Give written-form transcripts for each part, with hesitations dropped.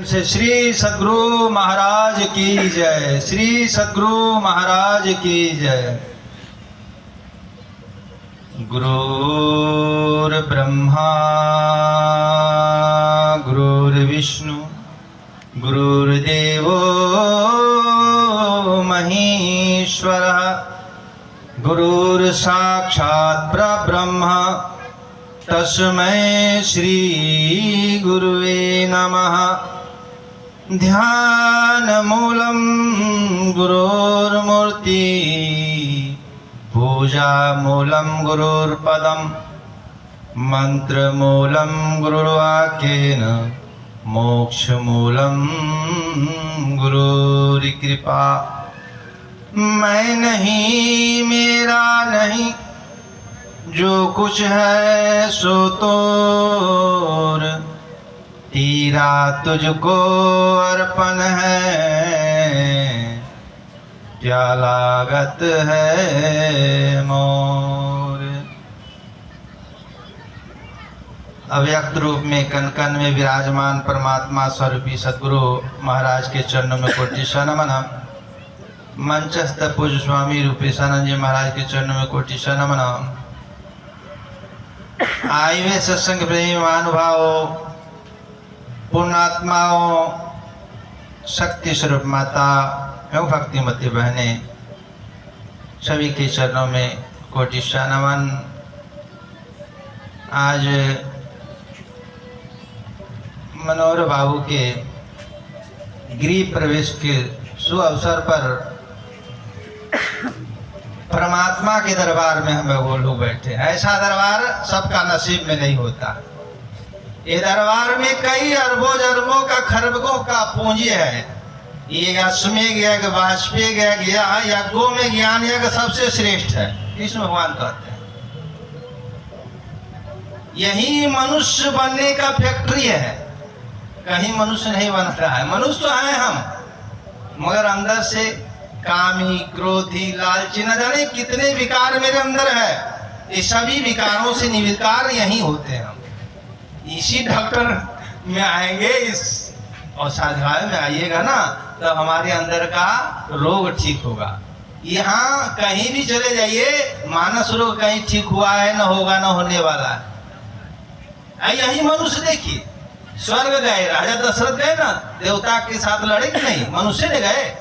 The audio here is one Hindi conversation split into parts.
से श्री सद्गुरु महाराज की जय। श्री सद्गुरु महाराज की जय। गुरुर्ब्रह्मा गुरुर्विष्णु गुरुर्देवो महेश्वरः गुरुर्साक्षात् परब्रह्म तस्मै श्री गुरुवे नमः। ध्यानमूलं गुरोर्मूर्ति पूजामूलं गुरुर्पदं मन्त्रमूलं गुरुर्वाक्येन मोक्षमूलं गुरुर्कृपा। मैं नहीं मेरा नहीं जो कुछ है सो तोर, तेरा तुझको अर्पण है क्या लागत है मोर। अव्यक्त रूप में कन कन में विराजमान परमात्मा स्वरूपी सद्गुरु महाराज के चरणों में कोटि नमन। मंचस्थ पूज्य स्वामी रूपेशानंद जी महाराज के चरणों में कोटि नमन। आए हुए सत्संग प्रेमी महानुभावों, पुण्यात्माओं, शक्ति स्वरूप माता एवं भक्तिमती बहने, सभी के चरणों में कोटि नमन। आज मनोहर बाबू के गृह प्रवेश के शुभ अवसर पर परमात्मा के दरबार में हम वो लोग बैठे। ऐसा दरबार सबका नसीब में नहीं होता। ये दरबार में कई अरबों अरबों का खरबों का पूंजी है। ये अश्वमेघ यज्ञ, वाजपेयी यज्ञ, यज्ञों में ज्ञान यज्ञ सबसे श्रेष्ठ है, कृष्ण भगवान कहते हैं। यही मनुष्य बनने का फैक्ट्री है, कहीं मनुष्य नहीं बन रहा है। मनुष्य तो है हम, मगर अंदर से कामी, क्रोधी, लालची, न जाने कितने विकार मेरे अंदर है। ये सभी विकारों से निर्विकार यही होते हैं। हम इसी डॉक्टर में आएंगे, इस औषधालय में आइएगा ना, तो हमारे अंदर का रोग ठीक होगा। यहाँ कहीं भी चले जाइए, मानस रोग कहीं ठीक हुआ है न होगा, न होने वाला है। यही मनुष्य देखिए, स्वर्ग गए, राजा दशरथ गए ना, देवता के साथ लड़े कि नहीं? मनुष्य ने गए।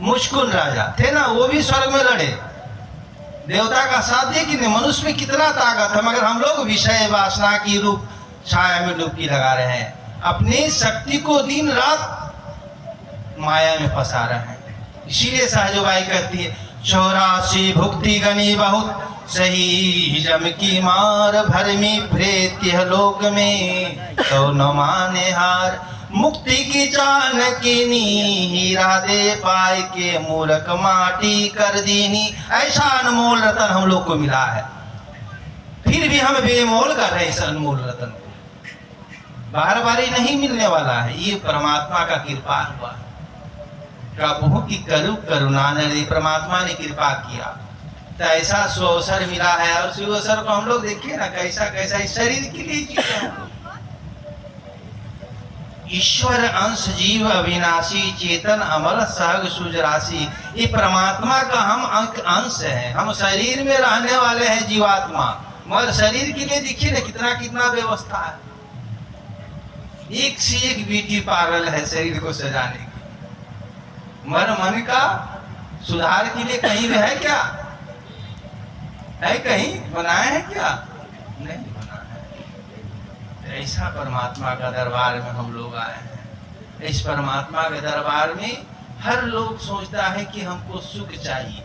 मुचकुन राजा थे ना, वो भी स्वर्ग में लड़े, देवता का साथ दिए कि नहीं? मनुष्य में कितना ताकत है, मगर हम लोग विषय वासना की रूप छाया में डुबकी लगा रहे हैं। अपनी शक्ति को दिन रात माया में फंसा रहे हैं। इसीलिए सहजबाई कहती है, 84 भुक्ति गनी बहुत सही जम की मार, भरमी प्रेत्य लोक में तो न माने हार। मुक्ति की जानकिनी हीरा दे पाए के मूर्ख माटी कर दीनी। ऐसा अनमोल रतन हम लोग को मिला है, फिर भी हम बेमोल कर रहे हैं इस अनमोल रतन को। बार बार नहीं मिलने वाला है, ये परमात्मा का कृपा हुआ। प्रभु की करुणा ने, परमात्मा ने कृपा किया तो ऐसा सुअवसर मिला है। और सुअवसर को हम लोग देखिए ना, कैसा कैसा इस शरीर के लिए जीते हैं। ईश्वर अंश जीव अविनाशी, चेतन अमर सहग सुजरासी। ये परमात्मा का हम अंश है। हम शरीर में रहने वाले हैं जीवात्मा, मगर शरीर के लिए देखिए ना कितना कितना व्यवस्था है। एक से एक ब्यूटी पार्लर है शरीर को सजाने की, मगर मन का सुधार के लिए कहीं भी है क्या? है कहीं बनाए हैं क्या? नहीं बना है। ऐसा परमात्मा का दरबार में हम लोग आए हैं। इस परमात्मा के दरबार में हर लोग सोचता है कि हमको सुख चाहिए,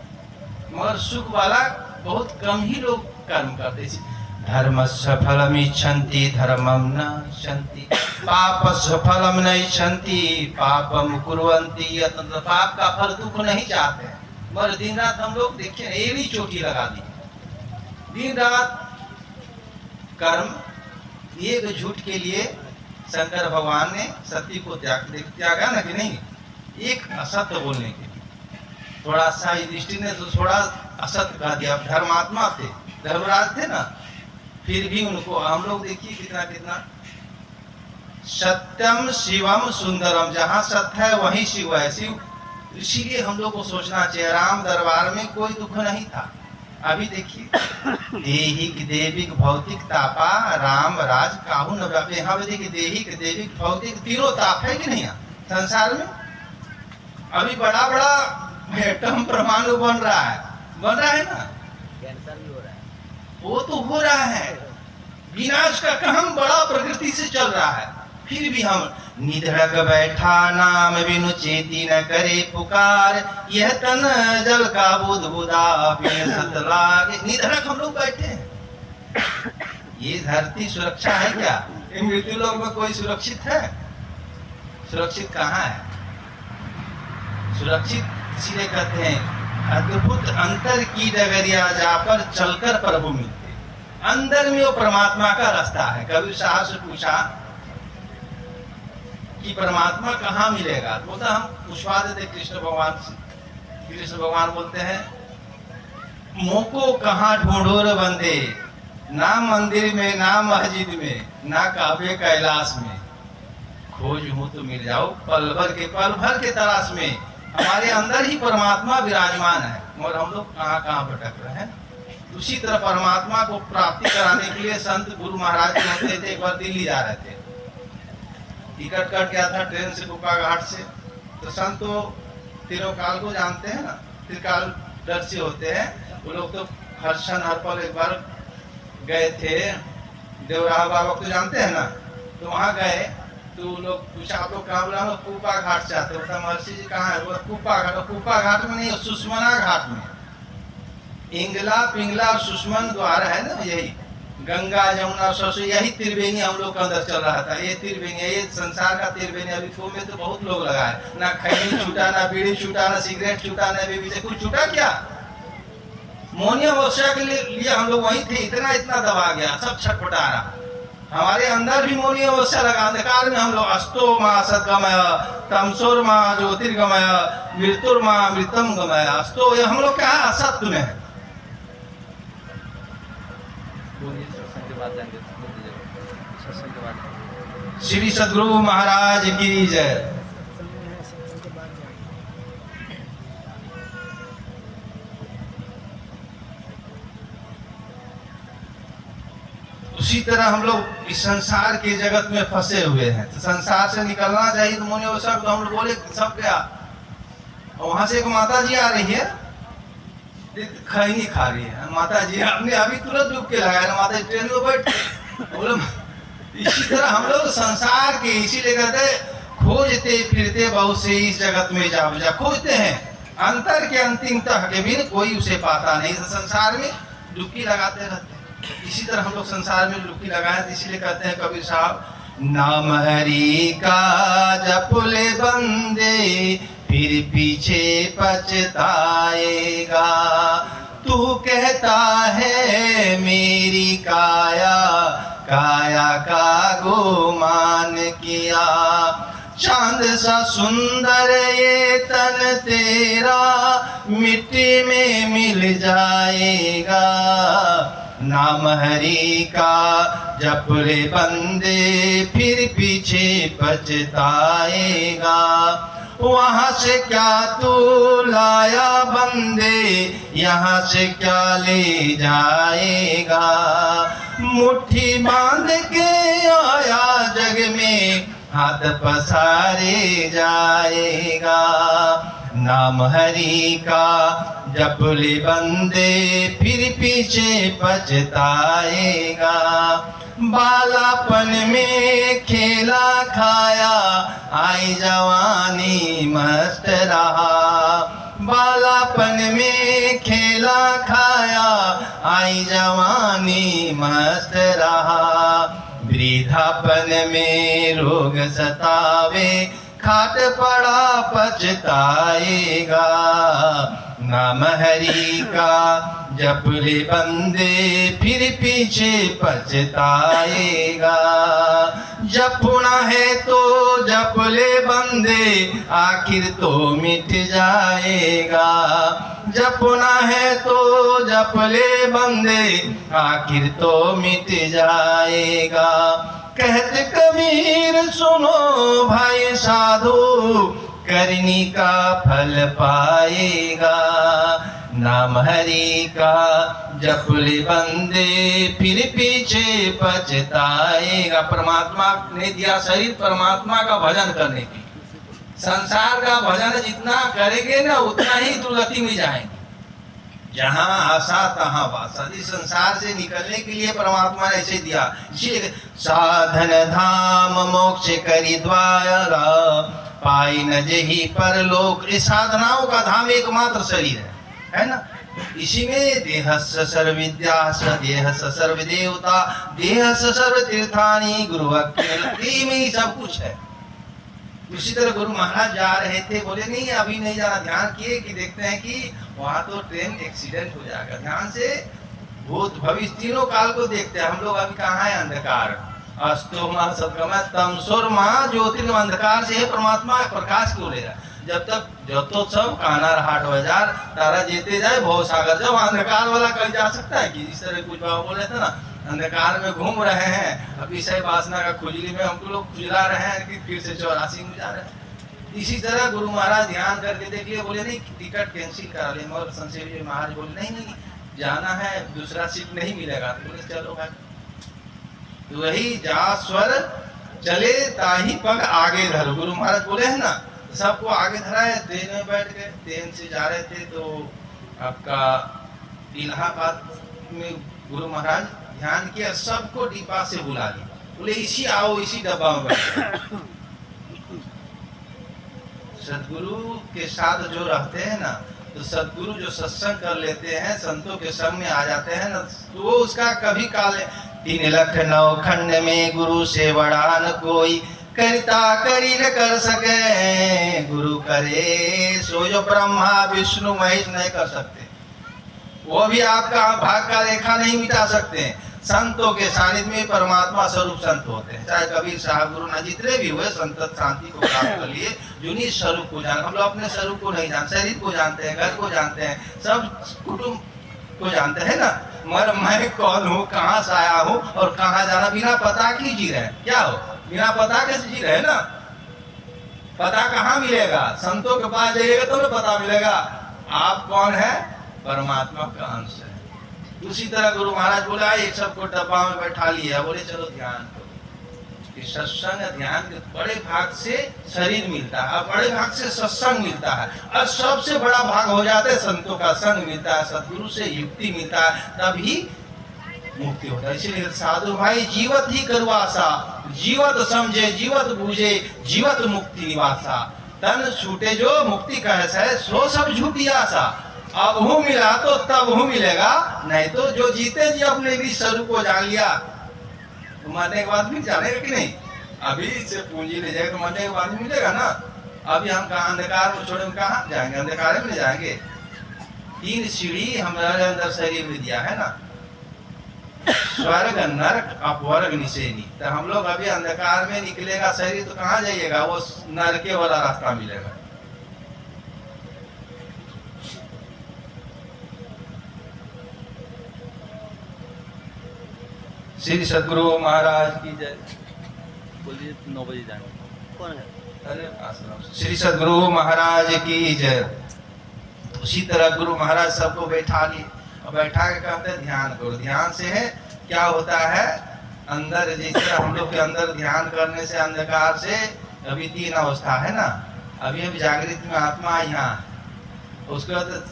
मगर सुख वाला बहुत कम ही लोग कर्म करते। धर्मस्य फलम इच्छन्ति धर्मम न इच्छन्ति, पापस्य फलम न इच्छन्ति पापम कुर्वन्ति। पाप का फल दुख नहीं चाहते, मगर दिन रात हम लोग देखिए एड़ी चोटी लगा दी। दिन रात कर्म, एक झूठ के लिए शंकर भगवान ने सती को त्यागा ना कि नहीं? एक असत्य बोलने के लिए, थोड़ा सा युधिष्ठिर ने तो थोड़ा असत्य कह दिया। धर्मात्मा थे, धर्मराज थे ना, फिर भी उनको हम लोग देखिए कितना कितना सत्यम शिवम सुंदरम, जहाँ सत्य है वही शिव है। शिव, इसीलिए हम लोग को सोचना चाहिए राम दरबार में कोई दुख नहीं था। अभी देखिए देहिक देविक भौतिक तापा राम राज काहू न व्यापे। यहाँ पे देखिए देहिक देविक भौतिक तीनों ताप है कि नहीं संसार में। अभी बड़ा बड़ा एटम परमाणु बन रहा है ना, कैंसर भी हो रहा है। वो तो हो रहा है। विनाश का काम बड़ा प्रकृति से चल रहा है, फिर भी हम निधड़क बैठा नाम बिनु चेती न करे पुकार, यह तन जल का बुध बुदा सत लागे। निधड़क हम लोग बैठे हैं। ये धरती सुरक्षा है क्या? ये मृत्यु लोक में कोई सुरक्षित है? सुरक्षित कहाँ है? सुरक्षित इसीलिए कहते हैं अद्भुत अंतर की डगरिया जा पर चलकर प्रभु मिलते। अंदर में वो परमात्मा का रास्ता है। कबीर साहब से पूछा कि परमात्मा कहाँ मिलेगा, तो हम पूछवा देते कृष्ण भगवान से। कृष्ण भगवान बोलते हैं मोको कहाँ ढूंढो रे बंदे, ना मंदिर में ना मस्जिद में ना काबे कैलाश में, खोज हो तो मिल जाओ पल भर के तलाश में। हमारे अंदर ही परमात्मा विराजमान है, और हम लोग कहाँ कहाँ भटक रहे हैं। उसी तरह परमात्मा को प्राप्ति कराने के लिए संत गुरु महाराज कहते थे। एक बार दिल्ली जा रहे थे, टिकट कट गया था ट्रेन से कुका घाट से। तो संत तो तिरुकाल को जानते हैं ना, त्रिकाल दर्शी होते हैं वो लोग। तो हर्षण हरपल एक बार गए थे, देवराह बाबा को जानते हैं ना, तो वहाँ गए तो लोग पूछा आप लोग कहाँ? बोला हम कुपा घाट से आते। बोला महर्षि जी कहाँ है? बोला कुपा घाट। कुपा घाट में नहीं, सुषमना घाट में। इंगला पिंगला और सुषमन द्वार है ना, यही गंगा जमुना सरस्वती, यही त्रिवेणी हम लोग के अंदर चल रहा था। ये त्रिवेणी, ये संसार का त्रिवेणी। अभी तो में तो बहुत लोग लगा है, ना खैनी छूटा, ना बीड़ी छूटा, ना सिगरेट छूटा, ना बेबी से कुछ छूटा क्या? मोनिया वर्षा के लिए हम लोग वहीं थे, इतना दबा गया, सब छटपटा रहा। हमारे अंदर भी मोनिया वर्षा लगा। अंधकार में हम लोग अस्तो माँ सदगमय, तमसोर माँ ज्योतिर्गमय, मृत्युर माँ मृतम गमय। अस्तो ये हम लोग क्या है? असत्य में है। श्री सद्गुरु महाराज की जय। उसी तरह हम लोग इस संसार के जगत में फंसे हुए हैं, तो संसार से निकलना चाहिए। तो मुनि वो सब, तो हम लोग बोले सब गया। और वहां से एक माता जी आ रही है, खैनी खा रही है। माता जी आपने अभी तुरंत डूब के लगाया ना, माता जी ट्रेन में बैठ बोले। इसी तरह हम लोग संसार के इसीलिए कहते खोजते फिरते बहुत से इस जगत में जा खोजते हैं, अंतर के अंतिम तह के बिन कोई उसे पाता नहीं। संसार में डुबकी लगाते रहते हैं। इसी तरह हम लोग संसार में डुबकी लगाए, इसीलिए कहते हैं कबीर साहब नाम हरि का जपुले बंदे फिर पीछे पछताएगा। तू कहता है मेरी काया काया का गुमान किया, चांद सा सुंदर ये तन तेरा मिट्टी में मिल जाएगा। नाम हरि का जप रे बंदे फिर पीछे पछताएगा। वहाँ से क्या तू लाया बंदे, यहाँ से क्या ले जाएगा। मुट्ठी बांध के आया जग में, हाथ पसारे जाएगा। नाम हरि का जप ले बंदे फिर पीछे पछताएगा। बालापन में खेला खाया आई जवानी मस्त रहा। बालापन में खेला खाया आई जवानी मस्त रहा। वृद्धापन में रोग सतावे खाट पड़ा पछताएगा। नाम हरि का जप ले बंदे फिर पीछे पछताएगा। जपना है तो जप ले बंदे आखिर तो मिट जाएगा। जपना है तो जप ले बंदे आखिर तो मिट जाएगा। कहते कबीर सुनो भाई साधु, करनी का फल पाएगा, नाम हरि का जप ले बंदे फिर पीछे पछताएगा। परमात्मा ने दिया शरीर परमात्मा का भजन करने की। संसार का भजन जितना करेंगे ना उतना ही दुर्गति में जाएंगे। जहां आशा तहां वासा। इस संसार से निकलने के लिए परमात्मा ने ऐसे दिया। इसीलिए साधन धाम मोक्ष करी द्वारा, पाई न जेहि परलोक। इस साधनाओं का धाम एकमात्र शरीर है ना। इसी में देहस्य सर्वविद्या देहस्य सर्वदेवता देहस्य सर्वतीर्थानि गुरु अकेले में ही सब कुछ है। उसी तरह गुरु महाराज जा रहे थे, बोले नहीं अभी नहीं जाना। ध्यान किए कि देखते हैं कि वहां तो ट्रेन एक्सीडेंट हो जाएगा। ध्यान से भूत भविष्य तीनों काल को देखते हैं। हम लोग अभी कहाँ है? अंधकार। अस्तो माह सदगमय तमसोर माह ज्योतिर्गम। अंधकार से है परमात्मा प्रकाश क्यों ले रहा है? जब तक जतोत्सव कानार हाट बाजार तारा जीते जाए भव सागर। जब अंधकार वाला कल जा सकता है कि इस तरह कुछ बाबा बोले थे ना, अंधकार में घूम रहे हैं, अभी सही वासना का खुजली में हमको लोग खुजला रहे हैं कि फिर से 84 में जा रहे हैं। इसी तरह गुरु महाराज ध्यान करके देख लिए, बोले नहीं टिकट कैंसिल करा ले। मगर संशय जी महाराज बोले नहीं नहीं जाना है, दूसरा सीट नहीं मिलेगा। तो बोले चलो भाई। तो वही जा स्वर चले ताही पग आगे धरो। गुरु महाराज बोले है ना, सबको आगे धरा है। ट्रेन में बैठ गए, ट्रेन से जा रहे थे तो आपका इलाहाबाद में गुरु महाराज ध्यान किया, सबको डिब्बा से बुला लिया। बोले इसी आओ, इसी डब्बा में बैठो। सदगुरु के साथ जो रहते हैं ना, तो सदगुरु जो सत्संग कर लेते हैं, संतों के संग में आ जाते हैं ना, तो वो उसका कभी काल 3 लख 9 खंड में गुरु से बड़ा न कोई, करता करी न कर सके। गुरु करे सो जो ब्रह्मा विष्णु महेश नहीं कर सकते। वो भी आपका भाग का रेखा नहीं मिटा सकते हैं। संतों के सानिध्य में परमात्मा स्वरूप संत होते हैं। चाहे कबीर साहब गुरु न जितने भी हुए संत शांति को प्राप्त कर लिए, जिन्हीं स्वरूप को जान। हम लोग अपने स्वरूप को नहीं जानते, शरीर को जानते हैं, घर को जानते हैं, सब कुटुंब को जानते हैं ना। मगर मैं कौन हूँ, कहाँ से आया हूँ और कहाँ जाना, बिना पता की जी रहे हैं। क्या हो, बिना पता कैसे जी रहे ना। पता कहाँ मिलेगा? संतों के पास जाइएगा तो ना पता मिलेगा आप कौन है, परमात्मा का अंश है। उसी तरह गुरु महाराज बोला एक सबको डब्बा में बैठा लिया, बोले चलो ध्यान करो। सत्संग ध्यान के बड़े भाग से शरीर मिलता है, बड़े भाग से सत्संग मिलता है, और सबसे बड़ा भाग हो जाता है संतों का संग मिलता है, सदगुरु से युक्ति मिलता है, तभी मुक्ति होता है। इसीलिए साधु भाई जीवत ही करवासा, जीवत समझे जीवत बूझे, जीवत मुक्ति निवासा। तन छूटे जो मुक्ति कहस है, सो सब झूठी आशा। अब हूँ मिला तो तब हूँ मिलेगा, नहीं तो जो जीते जी अपने भी स्वरूप को जान लिया तो मरने के बाद भी जानेगा कि नहीं। अभी से पूंजी ले जाएगा तो मरने के बाद मिलेगा ना। अभी हम कहाँ अंधकार में छोड़े, कहाँ जाएंगे, अंधकार में जाएंगे। 3 सीढ़ी हमारे अंदर शरीर में दिया है ना, स्वर्ग नरक अपवर्ग निषेनी। तो हम लोग अभी अंधकार में निकलेगा शरीर तो कहाँ जाइएगा, वो नरके वाला रास्ता मिलेगा। श्री सदगुरु महाराज की जय। बोलिए 9 बजे जाएंगे। कौन है? अरे श्री सदगुरु महाराज की जय। उसी तरह गुरु महाराज सबको बैठा लिए और बैठा के कहते हैं ध्यान करो। ध्यान से है क्या होता है, अंदर जैसे हम लोग के अंदर ध्यान करने से अंधकार से अभी 3 अवस्था है ना। अभी जागृत में आत्मा यहाँ, उसके बाद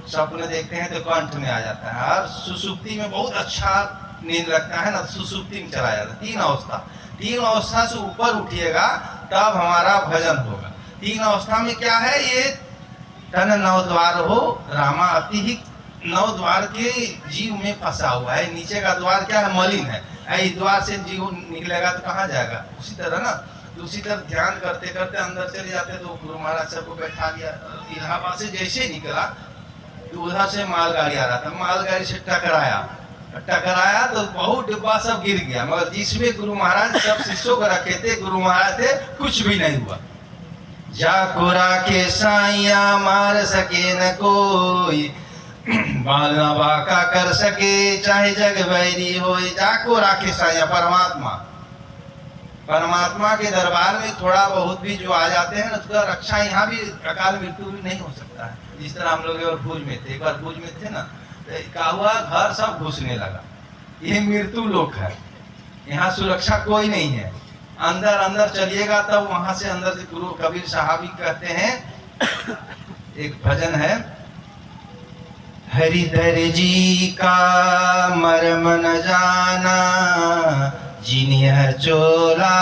स्वप्न देखते हैं तो कंठ में आ जाता है, और सुसुप्ति में बहुत अच्छा नींद लगता है ना, सुसुप्ति में चला जाता है। 3 अवस्था, 3 अवस्था से ऊपर उठिएगा तब हमारा भजन होगा। 3 अवस्था में क्या है, ये तन 9 द्वार हो रामा अति ही 9 द्वार के जीव में फंसा हुआ है। नीचे का द्वार क्या है, मलिन है। इस द्वार से जीव निकलेगा तो कहाँ जाएगा। उसी तरह ना, तो उसी तरह ध्यान करते करते अंदर चले जाते। तो गुरु महाराज सबको बैठा लिया। इलाहाबाद से जैसे निकला तो उधर से मालगाड़ी आ रहा था, मालगाड़ी से टकराया तो बहुत डिब्बा सब गिर गया। मगर जिसमें गुरु महाराज सब शिष्यों को रखे थे, गुरु महाराज थे, कुछ भी नहीं हुआ। जाको राखे साइया मार सके न कोई, बाल न बाका कर सके चाहे जग बैरी होए। जाको राखे साइया परमात्मा, परमात्मा के दरबार में थोड़ा बहुत भी जो आ जाते हैं ना, उसका रक्षा यहाँ भी अकाल मृत्यु भी नहीं हो सकता है। जिस तरह हम लोग एक बार भूज में थे, ना, तो क्या हुआ, घर सब घुसने लगा। ये मृत्यु लोक है, यहाँ सुरक्षा कोई नहीं है। अंदर अंदर चलिएगा तब वहां से अंदर से गुरु कबीर साहब ही कहते हैं, एक भजन है, हरिधर जी का मर्म न जाना, जिन्हें चोला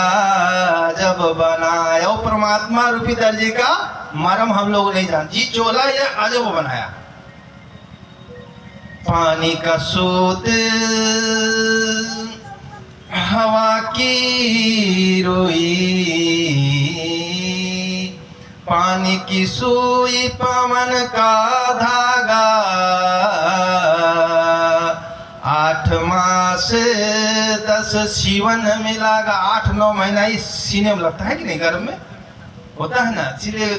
जब बनाया। वो परमात्मा रूपी दर्जी का मर्म हम लोग नहीं जानते, जी चोला ये अजब बनाया। पानी का सूत हवा की रोई, पानी की सुई पवन का धागा, 8 मास 10 सीवन में लगा। 8-9 महीना इस सीने में लगता है कि नहीं, गर्भ में होता है ना। इसीलिए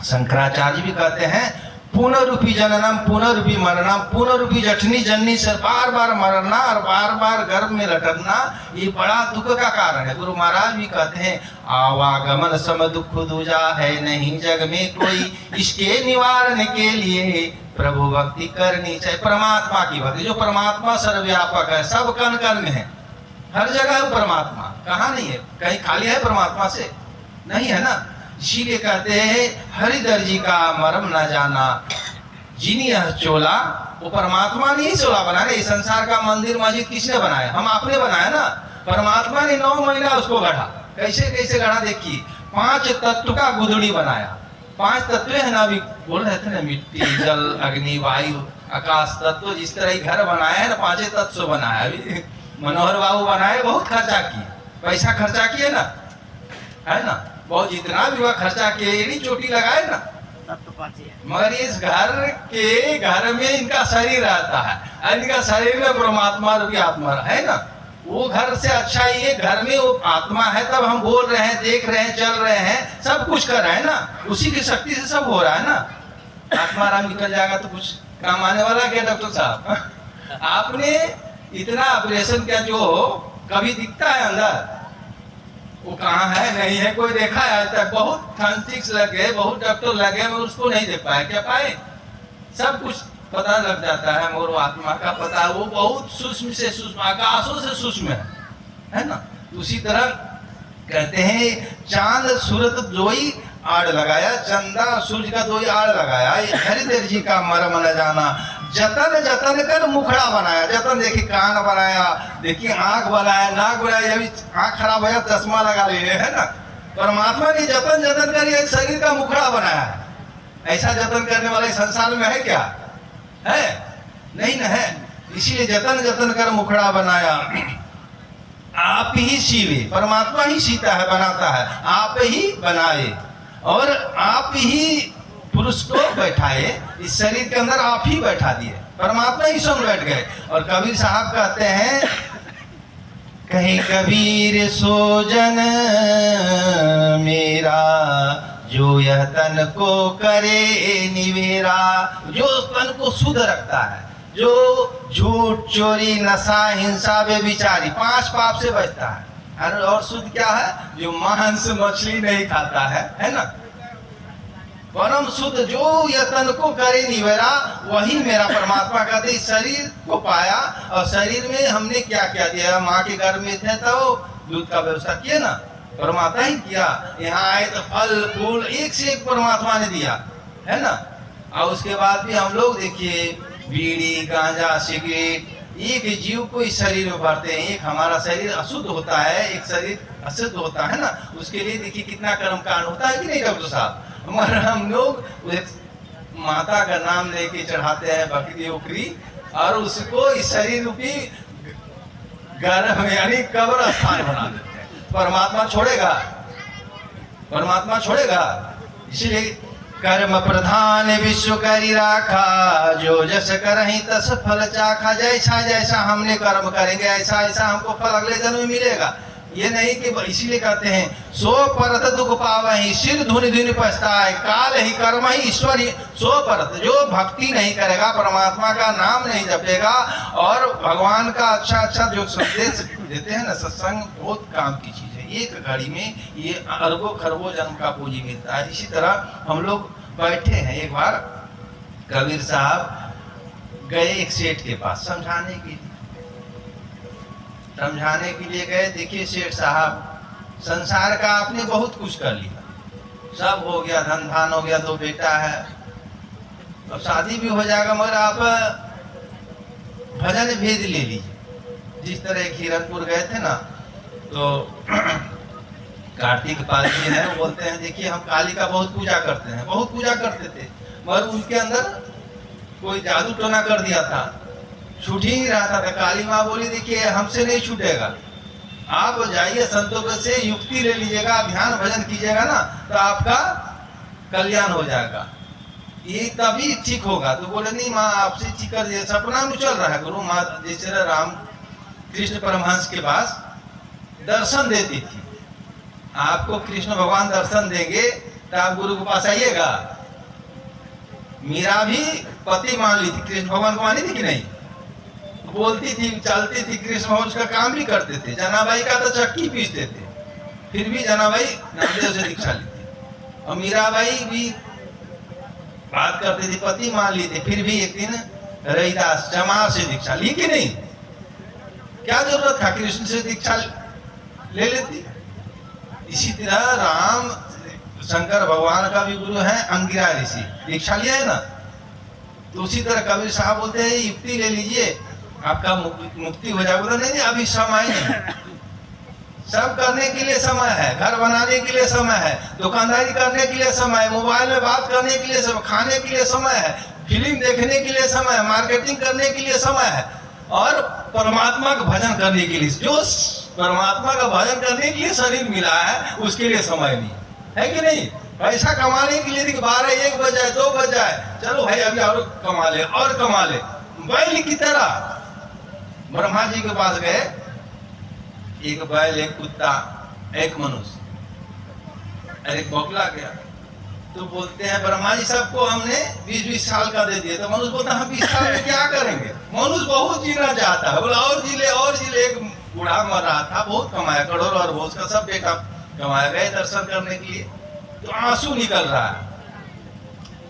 शंकराचार्य भी कहते हैं, पुनरूपी जननम पुनरूपी मरणम, पुनरूपी जठनी जननी से बार बार मरना और बार बार गर्भ में लटकना, ये बड़ा दुख का कारण है। गुरु महाराज भी कहते हैं, आवागमन सम दुख दूजा है नहीं जग में कोई, इसके निवारण के लिए प्रभु भक्ति करनी चाहिए। परमात्मा की भक्ति, जो परमात्मा सर्वव्यापक है, सब कण कण में है, हर जगह है परमात्मा। कहाँ नहीं है, कहीं खाली है परमात्मा से, नहीं है ना। इसीलिए कहते हैं, हरिधर जी का मर्म न जाना, जिनी यह चोला, वो परमात्मा ने ही चोला बनाया। इस संसार का मंदिर मस्जिद किसने बनाया, हम आपने बनाया ना। परमात्मा ने 9 महीना उसको गढ़ा, कैसे कैसे गढ़ा देखिए। 5 तत्व का गुदड़ी बनाया। 5 तत्व है ना, अभी बोल रहे थे ना, मिट्टी जल अग्नि वायु आकाश तत्व। जिस तरह घर बनाया है ना, 5 तत्व से बनाया। अभी मनोहर बाबू बनाए, बहुत खर्चा किए, पैसा खर्चा किए ना, है ना, बहुत जितना भी हुआ खर्चा किए, एड़ी चोटी लगाए ना, मगर इस घर में इनका शरीर रहता है, इनका शरीर में परमात्मा रूपी आत्मा है ना। वो घर से अच्छा ये घर में वो आत्मा है, तब हम बोल रहे हैं, देख रहे हैं, चल रहे हैं, सब कुछ कर रहे हैं ना, उसी की शक्ति से सब हो रहा है ना। आत्मा राम निकल जाएगा तो कुछ काम आने वाला क्या डॉक्टर साहब? आपने इतना ऑपरेशन किया, जो कभी दिखता है अंदर, वो कहाँ है, नहीं है, कोई देखा है आज तक? बहुत फॉरेंसिक्स लगे, बहुत डॉक्टर लगे, मगर उसको नहीं देख पाए। क्या पाए? सब कुछ पता लग जाता है, मगर वो आत्मा का पता है, वो बहुत सूक्ष्म से सूक्ष्म, आकाशों से सूक्ष्म है ना। उसी तरह कहते हैं, चांद सूरत जोई आड़ लगाया, चंदा सूर्य का दोई आड़ लगाया। हरिधर जी का मर्म न जाना, जतन जतन कर मुखड़ा बनाया। जतन देखिए, कान बनाया, देखिए आंख बनाया, नाक बनाया, अभी आंख खराब है चश्मा लगा ले, है ना। परमात्मा ने जतन जतन कर ये शरीर का मुखड़ा बनाया है। ऐसा जतन करने वाले संसार में है क्या? है नहीं ना, है। इसीलिए जतन जतन कर मुखड़ा बनाया। आप ही सीवे, परमात्मा ही सीता है, बनाता है, आप ही बनाए और आप ही पुरुष को बैठाए। इस शरीर के अंदर आप ही बैठा दिए, परमात्मा ही स्वयं बैठ गए। और कबीर साहब कहते हैं, कहीं कबीर सोजन मेरा, जो यह तन को करे निवेरा। जो तन को शुद्ध रखता है, जो झूठ चोरी नशा हिंसा बेविचारी 5 पाप से बचता है। और शुद्ध क्या है? जो मांस मछली नहीं खाता है ना। परम शुद्ध जो यतन को करे निवेरा, वही मेरा परमात्मा कहते। इस शरीर को पाया, और शरीर में हमने क्या क्या दिया? माँ के घर में थे तो दूध का व्यवस्था किया ना, परमात्मा ही किया। यहाँ आए तो फल फूल एक से एक परमात्मा ने दिया, है ना। और उसके बाद भी हम लोग देखिए, बीड़ी गांजा सिगरेट, एक जीव को इस शरीर में भरते हैं। एक हमारा शरीर अशुद्ध होता है, एक शरीर अशुद्ध होता है ना। उसके लिए देखिए कितना कर्म कांड होता है कि नहीं डॉक्टर साहब? हमारा हम लोग माता का नाम लेके चढ़ाते हैं बकरी उकरी, और उसको इस शरीर रूपी गर्भ यानी कब्र स्थान बना देते हैं। परमात्मा छोड़ेगा? परमात्मा छोड़ेगा? इसलिए कर्म प्रधान विश्व करी राखा, जो जस करहि तस फल चाखा। जैसा जैसा हमने कर्म करेंगे, ऐसा ऐसा हमको फल अगले जन्म में मिलेगा। ये नहीं कि इसीलिए कहते हैं सो परत दुख पावहि सिर धुनि धुनि पछताए काल ही कर्म ही ईश्वर ही। सो परत, जो भक्ति नहीं करेगा, परमात्मा का नाम नहीं जपेगा और भगवान का अच्छा अच्छा जो संदेश देते हैं ना, सत्संग बहुत काम की चीज है। एक घड़ी में ये अरबों खरबों जन्म का पूंजी मिलता है। इसी तरह हम लोग बैठे हैं, एक बार कबीर साहब गए एक सेठ के पास समझाने के लिए गए। देखिए सेठ साहब, संसार का आपने बहुत कुछ कर लिया, सब हो गया, धन धान हो गया, 2 बेटा है, अब शादी भी हो जाएगा, मगर आप भजन भेद ले लीजिए। जिस तरह हिरणपुर गए थे ना, तो कार्तिक पाल जी है, वो बोलते हैं देखिए हम काली का बहुत पूजा करते हैं, बहुत पूजा करते थे, मगर उनके अंदर कोई जादू टोना कर दिया था, छूट ही नहीं रहा था। काली माँ बोली देखिए हमसे नहीं छूटेगा, आप जाइए संतों से युक्ति ले लीजिएगा, ध्यान भजन कीजिएगा ना, तो आपका कल्याण हो जाएगा, ये तभी ठीक होगा। तो बोले नहीं माँ आपसे ठीक कर दिया, सपना में चल रहा है। गुरु माँ जैसे राम कृष्ण परमहंस के पास दर्शन देती थी, आपको कृष्ण भगवान दर्शन देंगे तो आप गुरु के पास आइएगा। मीरा भी पति मान ली थी, कृष्ण भगवान को मानी थी कि नहीं, बोलती थी, चलती थी, कृष्ण भगवान उसका काम भी करते थे। जनाबाई का तो चक्की पीसते थे, फिर भी जनाबाई नामदेव से दीक्षा ली थी। और मीराबाई भी बात करती थी, पति मान ली थी, फिर भी एक दिन रैदास चमार से दीक्षा ली कि नहीं, क्या जरूरत था, कृष्ण से दीक्षा ले लेती। इसी तरह राम शंकर भगवान का भी गुरु है अंगिरा ऋषि, दीक्षा लिया है ना। तो उसी तरह कबीर साहब बोलते हैं युक्ति ले लीजिए आपका मुक्ति हो जाएगा। नहीं अभी समय नहीं, सब करने के लिए समय है, घर बनाने के लिए समय है, दुकानदारी करने के लिए समय है, मोबाइल में बात करने के लिए समय, खाने के लिए समय है, फिल्म देखने के लिए समय है, मार्केटिंग करने के लिए समय है, और परमात्मा का भजन करने के लिए, जो परमात्मा का भजन करने के लिए शरीर मिला है उसके लिए समय नहीं है कि नहीं। पैसा कमाने के लिए 12-1 बज जाए, 2 बज जाए, चलो भाई अभी और कमा ले और कमा ले। बैल की तरह ब्रह्मा जी के पास गए, एक बैल, एक कुत्ता, एक मनुष्य, एक बगुला गया। तो बोलते हैं ब्रह्मा जी सबको हमने 20-20 साल का दे दिया। तो मनुष्य बोलता हम 20 साल में क्या करेंगे। मनुष्य बहुत जीना चाहता है, बोला और जी ले और जी ले। एक बूढ़ा मर रहा था, बहुत कमाया, करोड़ और भोज का सब बेटा कमाया, गए दर्शन करने के लिए, तो आंसू निकल रहा है,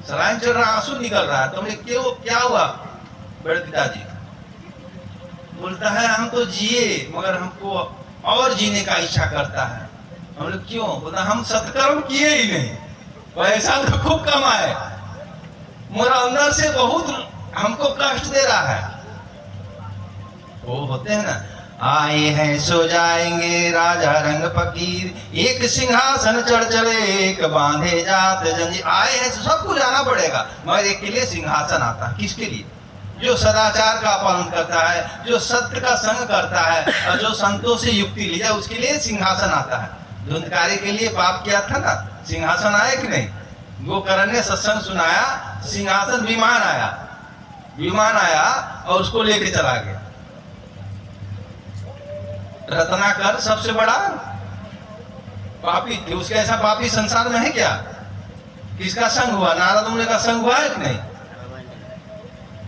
सलाइन चल रहा, आंसू निकल रहा है। तो हमने क्यों, क्या हुआ बड़े पिताजी। बोलता है हम तो जिए मगर हमको और जीने का इच्छा करता है। हम लोग क्यों, बोलता हम सत्कर्म किए ही नहीं, पैसा तो खूब कमाए, मेरा अंदर से बहुत हमको कष्ट दे रहा है। वो होते हैं ना, आए हैं सो जाएंगे राजा रंग फकीर, एक सिंहासन चढ़ चले एक बांधे जात जंजीर। आए हैं सब कुछ जाना पड़ेगा, मगर एक के लिए सिंहासन आता है, किसके लिए, जो सदाचार का पालन करता है, जो सत्य का संग करता है, और जो संतों से युक्ति लिया उसके लिए सिंहासन आता है। धुंधकारी के लिए पाप किया था ना, सिंहासन आया कि नहीं। गोकर्ण ने सत्संग सुनाया, सिंहासन विमान आया और उसको लेके चला गया। रत्नाकर सबसे बड़ा पापी थे, उसके ऐसा पापी संसार में है क्या। किसका संग हुआ, नारद मुनि का संग हुआ है कि नहीं।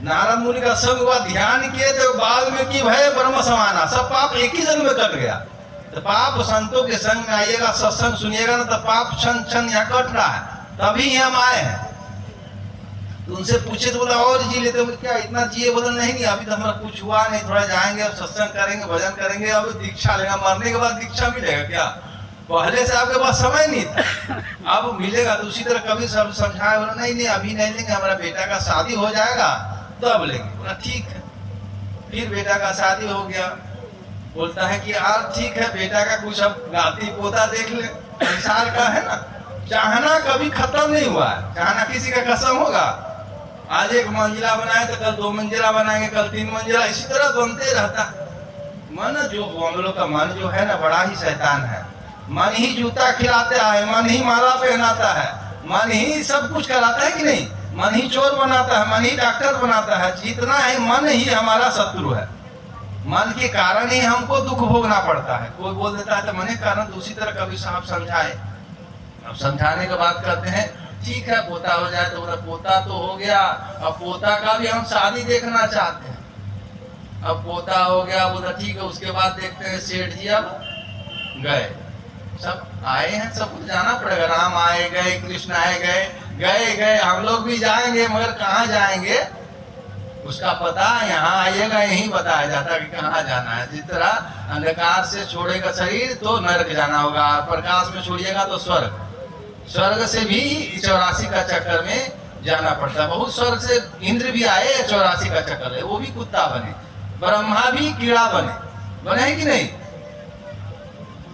नारद मुनि का संग हुआ, ध्यान किए तो बाल में की भय ब्रह्म समाना, सब पाप एक ही जन्म में कट गया। तो पाप संतों के संग में आइएगा, सत्संग सुनिएगा ना, तो पाप क्षण क्षण यहाँ कट रहा है, तभी हम आए हैं। तो उनसे पूछे तो बोला और जी लेते, क्या इतना जिए, बोला नहीं अभी तो हमारा कुछ हुआ नहीं, थोड़ा जाएंगे अब सत्संग करेंगे, भजन करेंगे, अब दीक्षा लेगा, मरने के बाद दीक्षा मिलेगा क्या, पहले से आपके पास समय नहीं था, अब मिलेगा। तो उसी तरह कभी सब समझाया, बोला नहीं अभी नहीं लेंगे, हमारा बेटा का शादी हो जाएगा तब लेंगे। बोला ठीक है, फिर बेटा का शादी हो गया। बोलता है कि यार ठीक है, बेटा का कुछ अब नाती पोता देख ले, संसार का है ना, चाहना कभी खत्म नहीं हुआ है, चाहना किसी का कसम होगा। आज 1 मंजिला बनाए तो कल 2 मंजिला बनाएंगे, कल 3 मंजिला, इसी तरह बनते रहता। मन जो हम लोग का मन जो है ना, बड़ा ही शैतान है। मन ही जूता खिलाता है, मन ही माला पहनाता है, मन ही सब कुछ कराता है कि नहीं। मन ही चोर बनाता है, मन ही डॉक्टर बनाता है, जितना है मन ही हमारा शत्रु है। मन के कारण ही हमको दुख भोगना पड़ता है। कोई बोल देता है तो मन के कारण, दूसरी तरह कभी साहब समझाए। अब समझाने के बाद कहते हैं ठीक है पोता हो जाए, तो बोला पोता तो हो गया, अब पोता का भी हम शादी देखना चाहते हैं। अब पोता हो गया, बोला ठीक है, उसके बाद देखते हैं। सेठ जी अब गए, सब आए हैं, सब कुछ जाना पड़ेगा। राम आए गए, कृष्ण आए गए, हम लोग भी जाएंगे, मगर कहाँ जाएंगे उसका पता यहाँ आइएगा यहीं बताया जाता है कि कहाँ जाना है। जिस तरह अंधकार से छोड़ेगा शरीर तो नरक जाना होगा, प्रकाश में छोड़िएगा तो स्वर्ग। स्वर्ग से भी 84 का चक्कर में जाना पड़ता है। बहुत स्वर्ग से इंद्र भी आए 84 का चक्कर है, वो भी कुत्ता बने, ब्रह्मा भी कीड़ा बने है कि नहीं।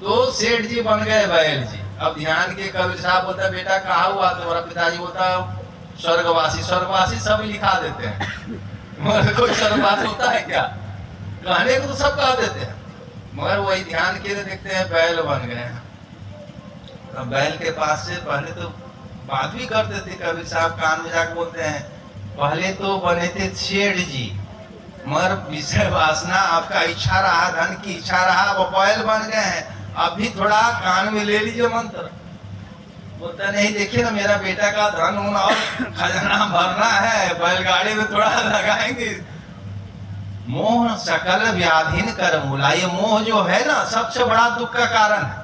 तो सेठ जी बन गए बैल जी। अब ध्यान के कबीर साहब बोलता बेटा कहा हुआ, तुम्हारा पिताजी बोलता स्वर्गवासी। स्वर्गवासी सब लिखा देते हैं, मगर कोई स्वर्गवासी होता है क्या? कहने को तो सब कह देते हैं, मगर वही ध्यान के देखते हैं बैल बन गए हैं। अब बैल के पास से पहले तो बात भी करते थे, कबीर साहब कान में जाकर बोलते हैं पहले तो बने थे सेठ जी, मगर विषय वासना आपका इच्छा रहा, धन की इच्छा रहा, वो बैल बन गए हैं। अब भी थोड़ा कान में ले लीजिए मंत्र। बोलता नहीं देखिए ना मेरा बेटा का धन होना और खजाना भरना है, बैलगाड़ी में थोड़ा लगाएंगे। मोह सकल व्याधीन कर मूला, ये मोह जो है ना सबसे बड़ा दुख का कारण है।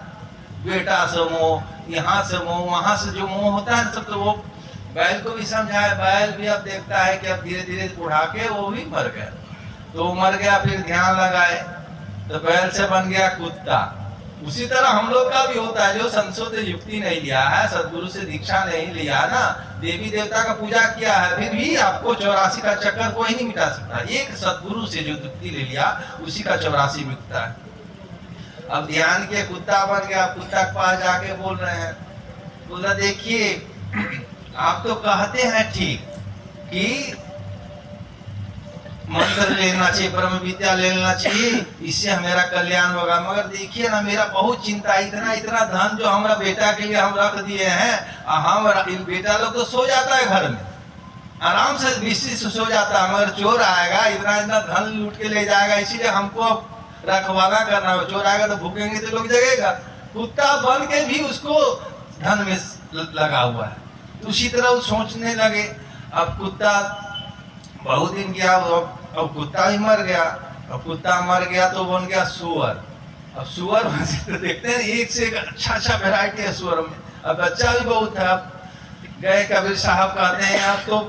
बेटा से मोह, यहाँ से मोह, वहां से जो मोह होता है सब, तो वो बैल को भी समझाए। बैल भी अब देखता है कि अब धीरे धीरे उड़ा के वो भी मर गया, तो मर गया, फिर ध्यान लगाए तो बैल से बन गया कुत्ता। उसी तरह हम लोग का भी होता है, जो संतों से युक्ति नहीं लिया है, सदगुरु से दीक्षा नहीं लिया ना, देवी देवता का पूजा किया है, फिर भी आपको 84 का चक्कर कोई नहीं मिटा सकता। एक सदगुरु से जो युक्ति ले लिया उसी का 84 मिटता है। अब ध्यान के कुत्ता बन गया, कुत्ता के पास जाके बोल रहे हैं, बोला देखिए आप तो कहते हैं ठीक कि मंत्र लेना चाहिए, ब्रह्म विद्या लेना चाहिए, इससे मेरा कल्याण होगा, मगर देखिए ना मेरा बहुत चिंता, इतना धन जो हमारा बेटा के लिए हम रख दिए हैं, हम बेटा लोग तो सो जाता है घर में आराम से निश्चित से सो जाता है, मगर चोर आएगा इतना धन लूट के ले जाएगा, इसीलिए हमको रखवाला करना है। चोर आएगा तो भूखेंगे तो लोग जगेगा। कुत्ता बन के भी उसको धन में लगा हुआ है, तो उसी तरह वो सोचने लगे। अब कुत्ता बहुत दिन गया, अब कुत्ता ही मर गया। अब कुत्ता मर गया तो बन गया सुअर। अब सुअर तो देखते हैं एक से एक अच्छा वैरायटी है सुअर में, अब बच्चा भी बहुत है। अब गए कबीर साहब कहते हैं आप तो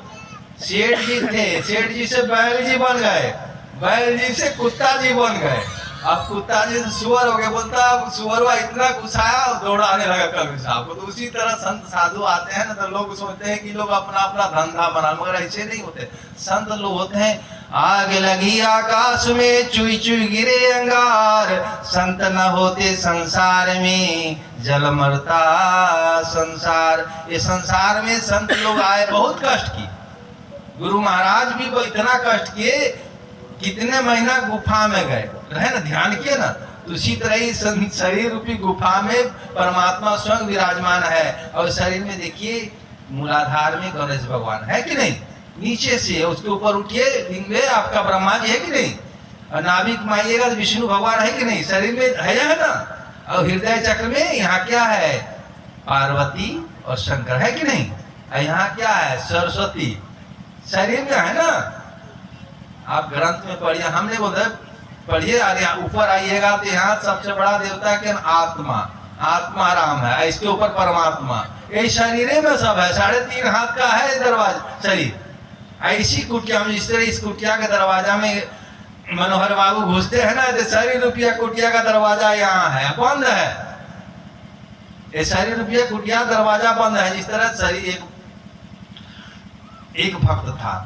सेठ जी थे, सेठ जी से बैल जी बन गए, बैल जी से कुत्ता जी बन गए, अब कुत्ता जी से सुअर हो गया। बोलता सुअरवा इतना गुस्साया और दौड़ाने लगा कबीर साहब को। तो उसी तरह संत साधु आते हैं ना, तो लोग सोचते हैं कि लोग अपना अपना धंधा बना, मगर ऐसे नहीं होते। संत लोग होते हैं आग लगी आकाश में चुई चुई गिरे अंगार, संत न होते संसार में जल मरता संसार। ये संसार में संत लोग आए, बहुत कष्ट की, गुरु महाराज भी इतना कष्ट किए, कितने महीना गुफा में गए रहे ना, ध्यान किए ना। तो उसी तरह ही शरीर रूपी गुफा में परमात्मा स्वयं विराजमान है, और शरीर में देखिए मूलाधार में गणेश भगवान है कि नहीं, नीचे से उसके ऊपर उठिए लिंग में आपका ब्रह्मा जी है कि नहीं, और नाभिक माइएगा तो विष्णु भगवान है कि नहीं, शरीर में है ना। और हृदय चक्र में यहाँ क्या है, पार्वती और शंकर है कि नहीं, और यहाँ क्या है, सरस्वती शरीर में है ना। आप ग्रंथ में पढ़िए, हमने बोला पढ़िए, ऊपर आइएगा तो यहाँ सबसे बड़ा देवता के आत्मा, आत्मा राम है, इसके ऊपर परमात्मा, ये शरीर में सब है। 3.5 हाथ का है दरवाजा शरीर। ऐसी कुटिया में, जिस तरह इस कुटिया के दरवाजा में मनोहर बाबू घुसते हैं ना, तो शरीर रूपिया कुटिया का दरवाजा यहाँ है, बंद है। ये शरीर रूपिया कुटिया दरवाजा बंद है। जिस तरह शरीर एक भक्त था,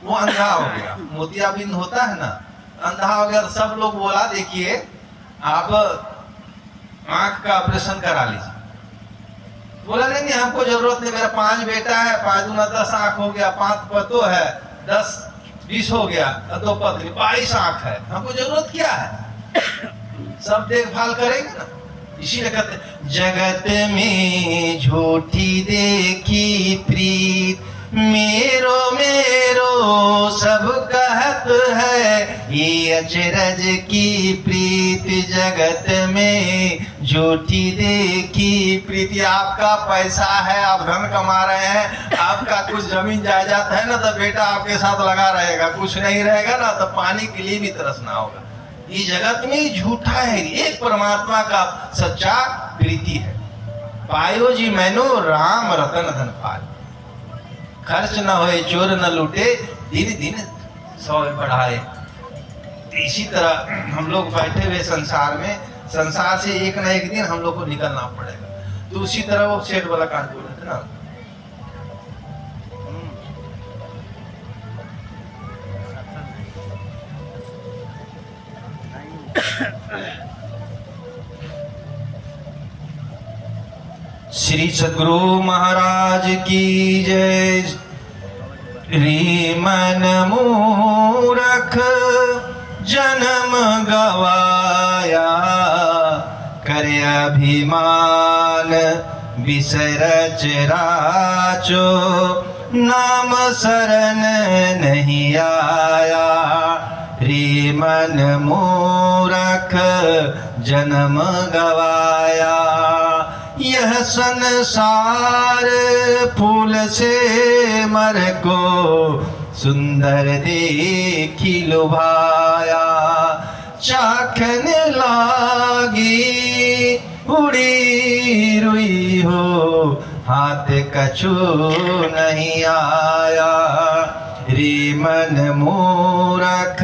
वो अंधा हो गया, मोतियाबिंद होता है ना, अंधा हो गया। तो सब लोग बोला देखिए आप आंख का ऑपरेशन करा लीजिए। बोला नहीं हमको जरूरत नहीं, मेरा 5 बेटा है, 5 दूना 10 आंख हो गया, 5 पतो है, 10-20 हो गया, 2 पत्नी 22 आंख है, हमको जरूरत क्या है, सब देखभाल करेंगे ना। इसीलिए कहते जगत में झूठी देखी प्रीत मेरो मेरो सब कहत है, ये अचरज की प्रीति जगत में झूठी देखी प्रीति। आपका पैसा है, आप धन कमा रहे हैं, आपका कुछ जमीन जायदाद है ना, तो बेटा आपके साथ लगा रहेगा, कुछ नहीं रहेगा ना तो पानी के लिए भी तरसना होगा। ये जगत में झूठा है, एक परमात्मा का सच्चा प्रीति है। पायो जी मैनो राम रतन धन पाल, खर्च न होए चोर न लूटे, दिन दिन सौ बढ़ाए। इसी तरह हम लोग बैठे हुए संसार में, संसार से एक न एक दिन हम लोग को निकलना पड़ेगा। तो उसी तरह वो सेठ वाला कान बोल रहे थे ना, श्री सद्गुरु महाराज की जय। रे मन मूरख जन्म गवाया, करे अभिमान विषय रच राचो, नाम शरण नहीं आया। रे मन मूरख जन्म गवाया, यह संसार फूल से मर को सुंदर देखी लुभाया। चाखने लागी उड़ी रुई हो, हाथ कछु नहीं आया। रे मन मूरख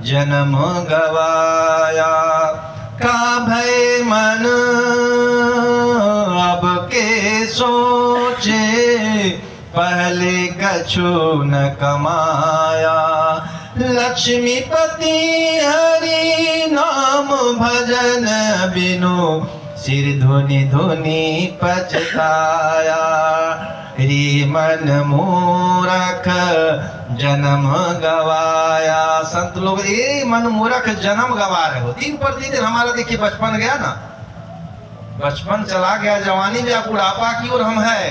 जन्म गवाया, का भय मन अब के सोचे, पहले कछु न कमाया। लक्ष्मीपति हरि नाम भजन बिनु, सिर धुनि धुनि पछताया। रे मन मूरख जन्म गवाया। संत लोग ये मन मूरख जन्म गवा रहे हो। दिन प्रतिदिन हमारा देखिए बचपन गया ना, बचपन चला गया, जवानी में बुढ़ापा की ओर हम है।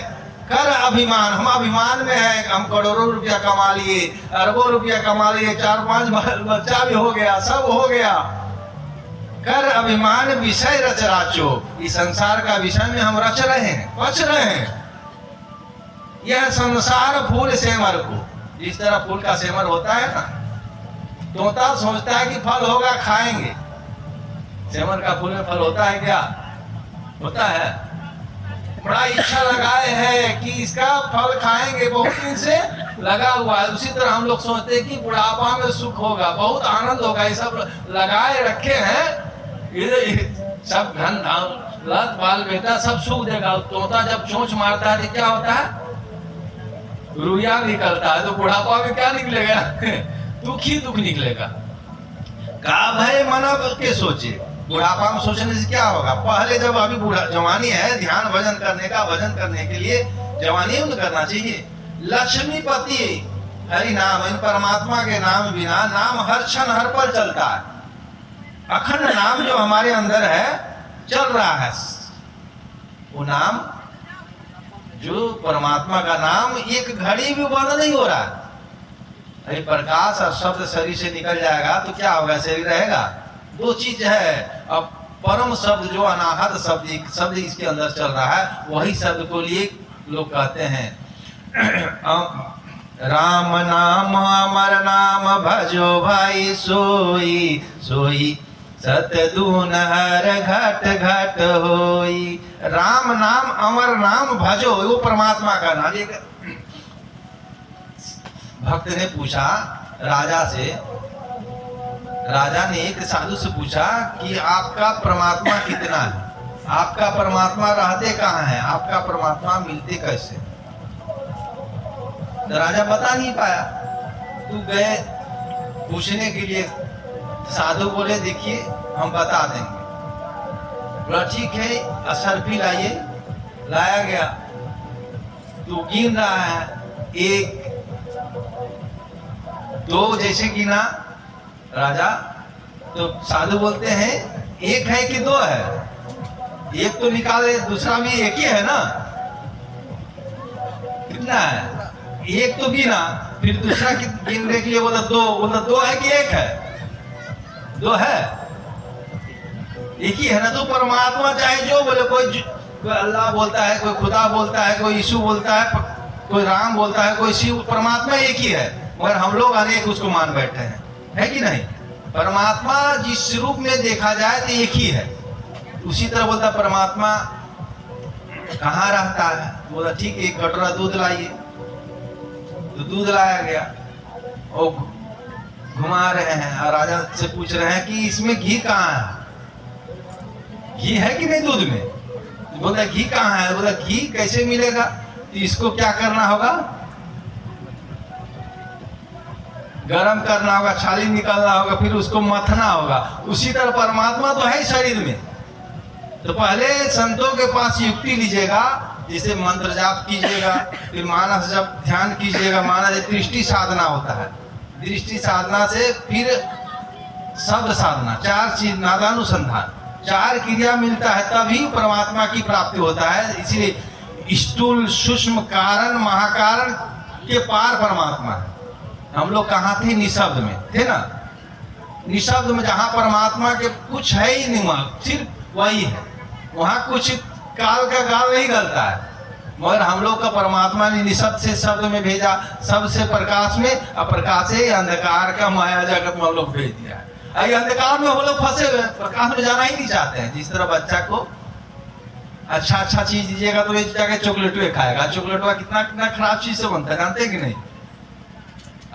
कर अभिमान, हम अभिमान में है, हम करोड़ों रुपया कमा लिए, अरबों रुपया कमा लिए, 4-5 बच्चा भी हो गया, सब हो गया। कर अभिमान विषय रच राचो, इस संसार का विषय में हम रच रहे हैं, बच रहे हैं। यह संसार फूल सेमर को, जिस तरह फूल का सेमर होता है ना, तोता सोचता है कि फल होगा खाएंगे। सेमर का फूल में फल होता है क्या? होता है। बड़ा इच्छा लगाए है कि इसका फल खाएंगे, बहुत दिन से लगा हुआ है। उसी तरह हम लोग सोचते हैं कि बुढ़ापा में सुख होगा, बहुत आनंद होगा, ये सब लगाए रखे हैं। ये सब धन धाम लत बाल बेटा सब सुख देगा। तोता जब चोंच मारता है तो क्या होता है? रुइया निकलता है। तो बुढ़ापा में क्या निकलेगा? दुख ही दुख निकलेगा। का भय मन के सोचे, बुढ़ापा में सोचने से क्या होगा? पहले जब अभी जवानी है, ध्यान भजन करने का, भजन करने के लिए जवानी में करना चाहिए। लक्ष्मीपति हरि नाम, इन परमात्मा के नाम बिना, नाम हर क्षण हर पल चलता है। अखंड नाम जो हमारे अंदर है चल रहा है, वो नाम जो परमात्मा का नाम एक घड़ी भी बंद नहीं हो रहा है। अरे प्रकाश और शब्द शरीर से निकल जाएगा तो क्या होगा? शरीर रहेगा। दो चीज है। अब परम शब्द जो अनाहत शब्द इसके अंदर चल रहा है, वही शब्द को लिए लोग कहते हैं राम नाम अमर नाम भजो भाई सोई सोई, सतदून हर घट घट होई। राम नाम अमर नाम भजो, वो परमात्मा का नाम। एक भक्त ने पूछा राजा से, राजा ने एक साधु से पूछा कि आपका परमात्मा कितना है? आपका परमात्मा रहते कहाँ है? आपका परमात्मा मिलते कैसे? तो राजा बता नहीं पाया। तू गए पूछने के लिए, साधु बोले देखिए हम बता देंगे। बोला ठीक है, असरफी लाइए। लाया गया तो गिन रहा है, 1 2 जैसे गिना राजा। तो साधु बोलते हैं 1 है कि 2 है? 1 तो निकाले, दूसरा भी 1 ही है ना, कितना है? एक तो गिना, फिर दूसरा गिनने के लिए बोला दो, बोला दो है कि एक है? दो है, एक ही है ना। तो परमात्मा चाहे जो बोले, कोई अल्लाह बोलता है, कोई खुदा बोलता है, कोई यीशु बोलता है, कोई राम बोलता है, कोई शिव, परमात्मा एक ही है, मगर हम लोग अनेक उसको मान बैठे हैं, है कि नहीं? परमात्मा जिस रूप में देखा जाए तो एक ही है। उसी तरह बोलता परमात्मा कहाँ रहता है? बोला ठीक, एक कटोरा दूध लाइए। तो दूध लाया गया और घुमा रहे हैं और राजा से पूछ रहे हैं कि इसमें घी कहाँ है? घी है कि नहीं दूध में? तो बोलता घी कहाँ है? बोला घी कैसे मिलेगा? तो इसको क्या करना होगा? गरम करना होगा, छाली निकालना होगा, फिर उसको मथना होगा। उसी तरह परमात्मा तो है शरीर में। तो पहले संतों के पास युक्ति लीजिएगा, जिसे मंत्र जाप कीजिएगा, फिर मानस जब ध्यान कीजिएगा, मानस दृष्टि साधना होता है, दृष्टि साधना से फिर शब्द साधना, चार चीज, नादानुसंधान, चार क्रिया मिलता है तभी परमात्मा की प्राप्ति होता है। इसलिए स्थूल सूक्ष्म कारण महाकारण के पार परमात्मा है। हम लोग कहाँ थे? निशब्द में थे ना। निशब्द में जहाँ परमात्मा के कुछ है ही नहीं, वहाँ सिर्फ वही है, वहाँ कुछ काल का गाल नहीं गलता है। मगर हम लोग का परमात्मा ने निशब्द से शब्द में भेजा, शब्द से प्रकाश में, और प्रकाश से अंधकार का माया जगत में हम लोग भेज दिया है। अंधकार में वो लोग फंसे हुए, प्रकाश में जाना ही नहीं चाहते हैं। जिस तरह बच्चा को अच्छा चीज दीजिएगा तो वे जाके चॉकलेट खाएगा। चॉकलेट कितना कितना खराब चीज से बनता है, जानते हैं कि नहीं?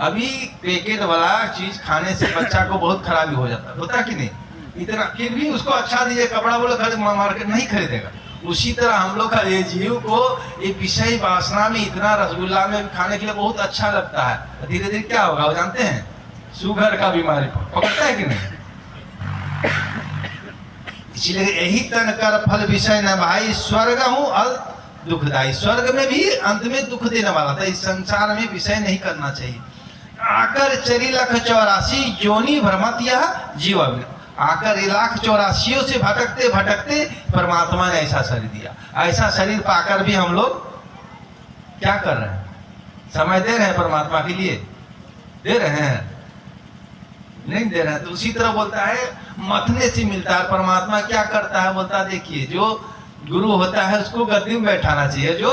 अभी पैकेट वाला चीज खाने से बच्चा को बहुत खराबी हो जाता है, होता कि नहीं? इतना फिर भी उसको अच्छा दीजिए, कपड़ा बोलो खरीद, मार्केट नहीं खरीदेगा। उसी तरह हम लोग का ये जीव को ये विषय वासना में, इतना रसगुल्ला में खाने के लिए बहुत अच्छा लगता है, धीरे धीरे क्या होगा वो जानते हैं? शुगर का बीमारी पकड़ता है कि नहीं? इसलिए यही तन कर फल विषय न भाई, स्वर्ग हूँ अल दुखदाई। स्वर्ग में भी अंत में दुख देने वाला था। इस संसार में विषय नहीं करना चाहिए। आकर 4,84,000 योनि भ्रमत यह जीवा, आकर 1,84,000 से भटकते भटकते परमात्मा ने ऐसा शरीर दिया। ऐसा शरीर पाकर भी हम लोग क्या कर रहे हैं? समय दे रहे हैं परमात्मा के लिए? दे रहे हैं? नहीं दे रहे हैं। तो उसी तरह बोलता है मथने से मिलता है। परमात्मा क्या करता है? बोलता है देखिए, जो गुरु होता है उसको गद्दी में बैठाना चाहिए। जो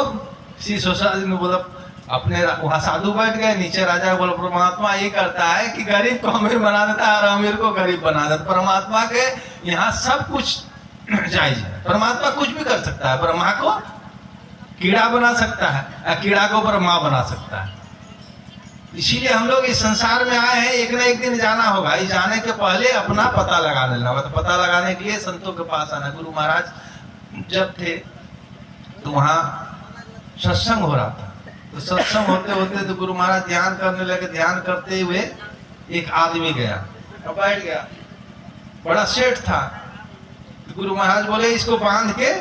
श्री सोसाजी ने बोला, अपने वहां साधु बैठ गए, नीचे राजा बोला परमात्मा ये करता है कि गरीब को अमीर बना देता है और अमीर को गरीब बना देता है। परमात्मा के यहाँ सब कुछ जायज है। परमात्मा कुछ भी कर सकता है। ब्रह्मा को कीड़ा बना सकता है और कीड़ा को ब्रह्मा बना सकता है। इसीलिए हम लोग इस संसार में आए हैं, एक ना एक दिन जाना होगा। इस जाने के पहले अपना पता लगा लेना होगा। तो पता लगाने के लिए संतों के पास आना। गुरु महाराज जब थे तो वहाँ सत्संग हो रहा था। तो सत्संग होते होते तो गुरु महाराज ध्यान करने लगे। ध्यान करते हुए एक आदमी गया और बैठ गया, बड़ा सेठ था। तो गुरु महाराज बोले इसको बांध के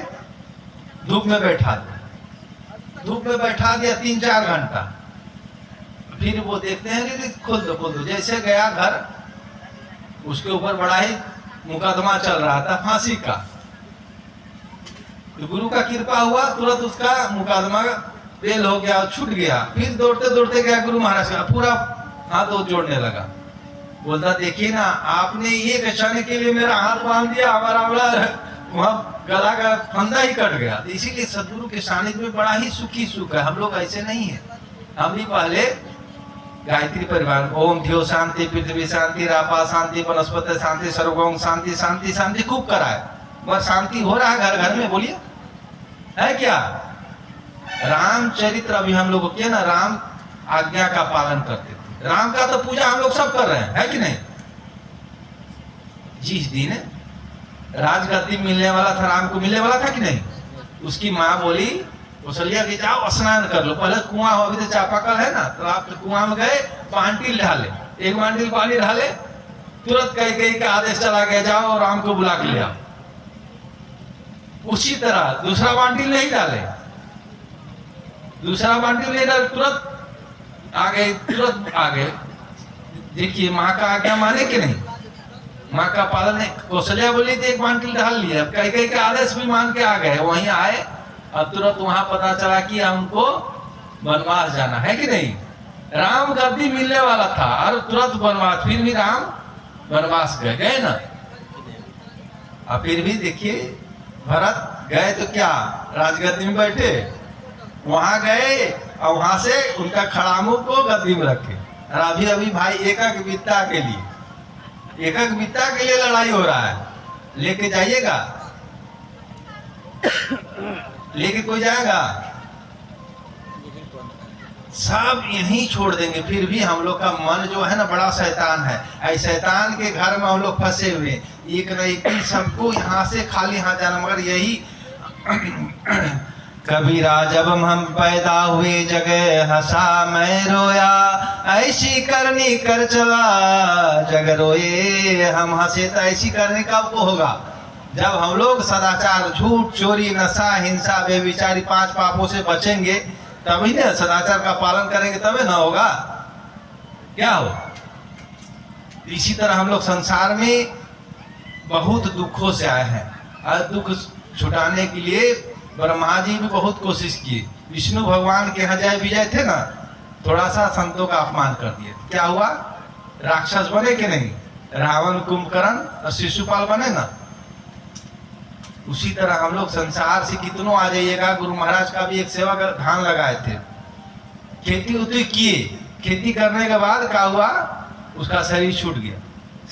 धूप में बैठा दिया। धूप में बैठा दिया 3-4 घंटा। फिर वो देखते हैं कि खोल दो। जैसे गया घर, उसके ऊपर बड़ा ही मुकदमा चल रहा था फांसी का। तो गुरु का कृपा हुआ, तुरंत उसका मुकदमा बेल हो गया और छूट गया। फिर दौड़ते दौड़ते गया गुरु महाराज का, पूरा हाथ जोड़ने लगा। बोलता देखिए ना, आपने ये बचाने के लिए मेरा हाथ बांध दिया, हमारा वहाँ गला का फंदा ही कट गया। तो इसीलिए सदगुरु के सानिध्य में बड़ा ही सुखी सुख है। हम लोग ऐसे नहीं है। हम भी पहले गायत्री परिवार, ओम ध्यो शांति, पृथ्वी शांति, रापा शांति, वनस्पति शांति, सर्वगोम शांति, शांति शांति खूब कराए, मगर शांति हो रहा है घर घर में? बोलिए है क्या? रामचरित्र अभी हम लोग किया ना, राम आज्ञा का पालन करते थे। राम का तो पूजा हम लोग सब कर रहे हैं, है कि नहीं? जिस दिन राजगद्दी मिलने वाला था, राम को मिलने वाला था कि नहीं, उसकी माँ बोली कौशल्या कि जाओ स्नान कर लो। पहले कुआं हो, अभी तो चापाकल है ना, तो आप कुआं में गए, बाल्टी ढाले, 1 बाल्टी पानी ढाले, तुरंत कहीं का आदेश चला गया जाओ राम को बुला के ले आओ। उसी तरह दूसरा बाल्टी नहीं डाले, दूसरा बाल्टी नहीं डाले, तुरंत आ गए। देखिए माँ का आज्ञा माने कि नहीं? माँ का पालन। कौशल्या बोली थी 1 बाल्टी ढाल लिया, कहीं का आदेश भी मान के आ गए। वहीं आए और तुरंत वहां पता चला कि हमको वनवास जाना है कि नहीं। राम गद्दी मिलने वाला था और तुरंत वनवास, फिर भी राम वनवास गए ना। और फिर भी देखिए भरत गए तो क्या राजगद्दी में बैठे, वहां गए और वहां से उनका खड़ामू को गद्दी में रखे। और अभी अभी भाई एकक वित्ता के लिए लड़ाई हो रहा है। लेके जाइएगा, लेके कोई जाएगा, सब यहीं छोड़ देंगे। फिर भी हम लोग का मन जो है ना बड़ा शैतान है, ऐसे शैतान के घर में हम लोग फंसे हुए, एक न एक दिन सबको यहाँ से खाली हाथ जाना। मगर यही कबीरा जब हम पैदा हुए जगह हंसा मैं रोया, ऐसी करनी कर चला जग रोए हम हंसे। तो ऐसी करनी कब को होगा, जब हम लोग सदाचार, झूठ, चोरी, नशा, हिंसा, बेविचारी 5 पापों से बचेंगे, तभी ना सदाचार का पालन करेंगे, तभी ना होगा। क्या हो, इसी तरह हम लोग संसार में बहुत दुखों से आए हैं और दुख छुटाने के लिए ब्रह्मा जी भी बहुत कोशिश किए। विष्णु भगवान के यहाँ जय विजय थे ना, थोड़ा सा संतों का अपमान कर दिए, क्या हुआ, राक्षस बने कि नहीं, रावण, कुंभकर्ण और शिशुपाल बने ना। उसी तरह हम लोग संसार से कितनों आ जाइएगा। गुरु महाराज का भी एक सेवक धान लगाए थे, खेती उती किए, खेती करने के बाद क्या हुआ, उसका शरीर छूट गया।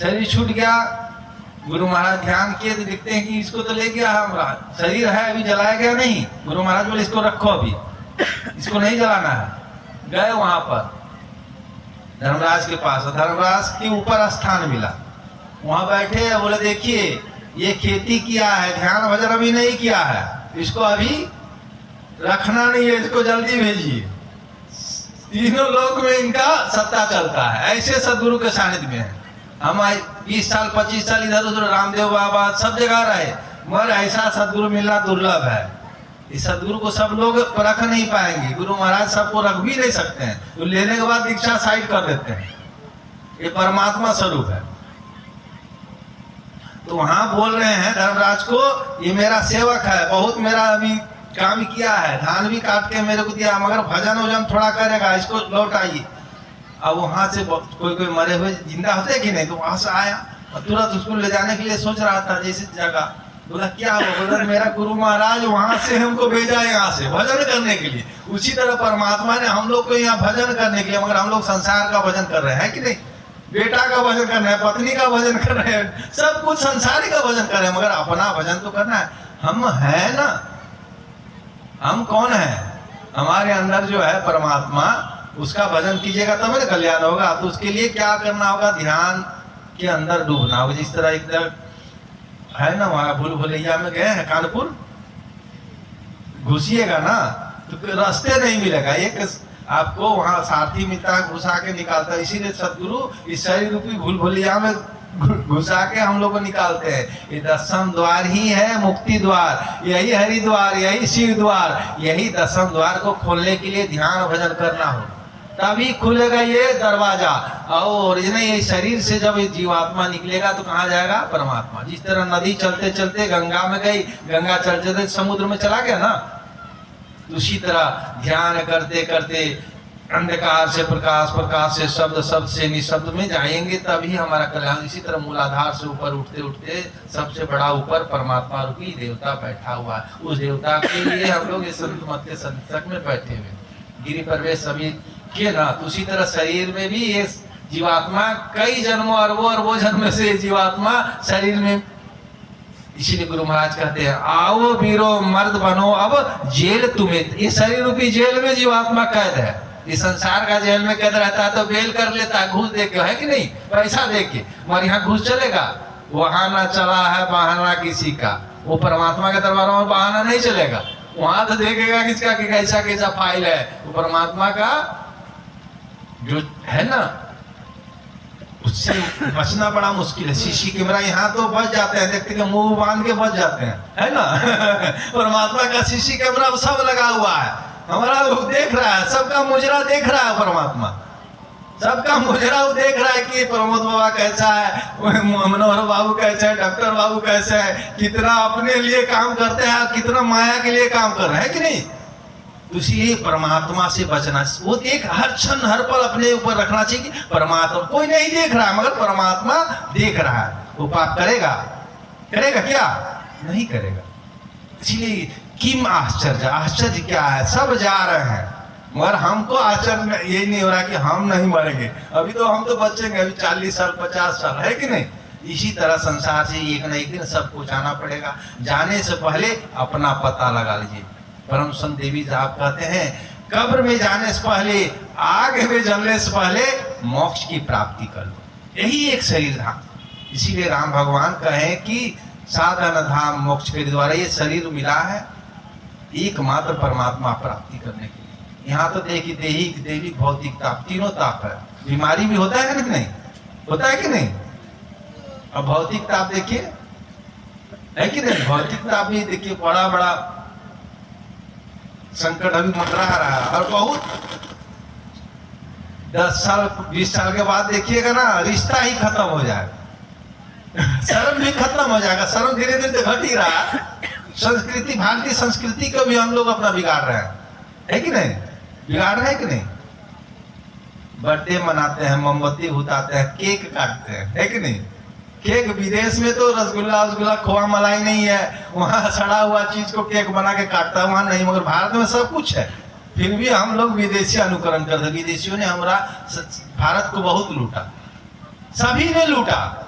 शरीर छूट गया, गुरु महाराज ध्यान किए तो देखते हैं कि इसको तो ले गया हमारा शरीर है, अभी जलाया गया नहीं। गुरु महाराज बोले इसको रखो, अभी इसको नहीं जलाना है। गए वहां पर धर्मराज के पास, धर्मराज के ऊपर स्थान मिला, वहां बैठे, बोले देखिए ये खेती किया है, ध्यान भजन अभी नहीं किया है, इसको अभी रखना नहीं है, इसको जल्दी भेजिए। तीनों लोक में इनका सत्ता चलता है, ऐसे सदगुरु के सानिध्य में है। हम 20 साल 25 साल इधर उधर रामदेव बाबा सब जगह रहे, मगर ऐसा सदगुरु मिलना दुर्लभ है। इस सदगुरु को सब लोग रख नहीं पाएंगे, गुरु महाराज सबको रख भी नहीं सकते हैं, तो लेने के बाद दीक्षा साइड कर देते हैं। ये परमात्मा स्वरूप है। तो वहां बोल रहे हैं धर्मराज को, ये मेरा सेवक है, बहुत मेरा अभी काम किया है, धान भी काट के मेरे को दिया, मगर भजन वजन थोड़ा करेगा, इसको लौटाइए। अब वहां से कोई कोई मरे हुए जिंदा होते कि नहीं, तो वहां से आया और तुरंत उसको ले जाने के लिए सोच रहा था, जैसे जगह बोला क्या हो, बोला मेरा गुरु महाराज वहां से हमको भेजा है यहाँ से भजन करने के लिए। उसी तरह परमात्मा ने हम लोग को यहाँ भजन करने के लिए, मगर हम लोग संसार का भजन कर रहे हैं कि नहीं, बेटा का भजन कर रहे हैं, पत्नी का भजन कर रहे हैं, सब कुछ संसारी का भजन कर रहे हैं, मगर अपना भजन तो करना है। हम है ना, हम कौन है, हमारे अंदर जो है परमात्मा, उसका भजन कीजिएगा तब ना कल्याण होगा। तो उसके लिए क्या करना होगा, ध्यान के अंदर डूबना होगा। जिस तरह एक है ना, वहां भूल भुलैया में गए हैं कानपुर, घुसिएगा ना तो रास्ते नहीं मिलेगा, एक आपको वहां सारथी मिलता है, घुसा के निकालता है। इसीलिए सदगुरु इस शरीर रूपी भूल भुलैया में घुसा के हम लोग को निकालते हैं। ये 10वीं द्वार ही है मुक्ति द्वार, यही हरिद्वार, यही शिव द्वार, यही 10वीं द्वार को खोलने के लिए ध्यान भजन करना हो, तभी खुलेगा ये दरवाजा। और ओरिजिनल ये शरीर से जब जीवात्मा निकलेगा तो कहाँ जाएगा, परमात्मा। जिस तरह नदी चलते चलते गंगा में गई, गंगा चलते चलते समुद्र में चला गया ना, उसी तरह ध्यान करते करते अंधकार से प्रकाश, प्रकाश से शब्द, शब्द से निशब्द में जाएंगे, तभी हमारा कल्याण। इसी तरह मूलाधार से ऊपर उठते उठते सबसे बड़ा ऊपर परमात्मा रूपी देवता बैठा हुआ है। उस देवता के लिए हम लोग इस संत मत के संतक में बैठे हुए, गिरि प्रवेश सभी के ना। तो उसी तरह शरीर में भी ये जीवात्मा कई जन्मों अरबों जन्म से जीवात्मा शरीर में, इसीलिए गुरु महाराज कहते हैं आओ वीरो मर्द बनो अब जेल तुम्हें। ये शरीर रूपी जेल में जीवात्मा कैद है, इस संसार का जेल में कैद रहता है तो बेल कर लेता है, घूस दे के, है कि नहीं, पैसा दे के। मगर यहाँ घूस चलेगा, वहां ना चला है बहाना किसी का, वो परमात्मा के दरबार में बहाना नहीं चलेगा। वहां तो देखेगा किसका कि कैसा कैसा फाइल है, वो परमात्मा का जो है ना, उससे बचना बड़ा मुश्किल है। सीसी कैमरा यहाँ तो बच जाते हैं, देखते हैं मुंह बांध के बच जाते हैं, है ना। परमात्मा का सीसी कैमरा सब लगा हुआ है, हमारा देख रहा है, सबका मुजरा देख रहा है परमात्मा, सबका मुजरा वो देख रहा है कि प्रमोद बाबा कैसा है, मनोहर बाबू कैसा है, डॉक्टर बाबू कैसा है, कितना अपने लिए काम करते हैं, कितना माया के लिए काम कर रहे हैं कि नहीं। तो इसलिए परमात्मा से बचना, वो एक हर क्षण हर पल अपने ऊपर रखना चाहिए कि परमात्मा कोई नहीं देख रहा है मगर परमात्मा देख रहा है। वो पाप करेगा, करेगा क्या? नहीं करेगा। इसलिए किम आश्चर्य, आश्चर्य क्या है? सब जा रहे हैं मगर हमको आश्चर्य यही नहीं हो रहा कि हम नहीं मरेंगे। अभी तो हम तो बचेंगे, अभी 40 साल 50 साल है कि नहीं। इसी तरह संसार से एक न एक दिन सबको जाना पड़ेगा। जाने से पहले अपना पता लगा लीजिए। परम संत देवी साहब कहते हैं कब्र में जाने से पहले, आग में जलने से पहले मोक्ष की प्राप्ति कर लो। यही एक शरीर धाम। इसीलिए राम भगवान कहे कि साधन धाम मोक्ष के द्वारा ये शरीर मिला है एकमात्र परमात्मा प्राप्ति करने के लिए। यहाँ तो देखिए दैहिक दैविक भौतिक ताप, तीनों ताप है। बीमारी भी होता है कि नहीं, होता है कि नहीं। अब भौतिक ताप देखिए है कि नहीं, भौतिक ताप भी देखिए बड़ा बड़ा संकट अभी मंडरा रहा है। और बहुत 10 साल 20 साल के बाद देखिएगा ना रिश्ता ही खत्म हो जाएगा, शर्म भी खत्म हो जाएगा। शर्म धीरे धीरे तो घट ही रहा है। संस्कृति, भारतीय संस्कृति को भी हम लोग अपना बिगाड़ रहे हैं, है कि नहीं, बिगाड़ रहे हैं कि नहीं। बर्थडे मनाते हैं, मोमबत्ती भुताते हैं, केक काटते हैं, है कि नहीं। केक विदेश में तो रसगुल्ला रसगुल्ला खोआ मलाई नहीं है, वहाँ सड़ा हुआ चीज को केक बना के काटता है, वहाँ नहीं। मगर भारत में सब कुछ है, फिर भी हम लोग विदेशी अनुकरण करते। विदेशियों ने हमारा भारत को बहुत लूटा, सभी ने लूटा,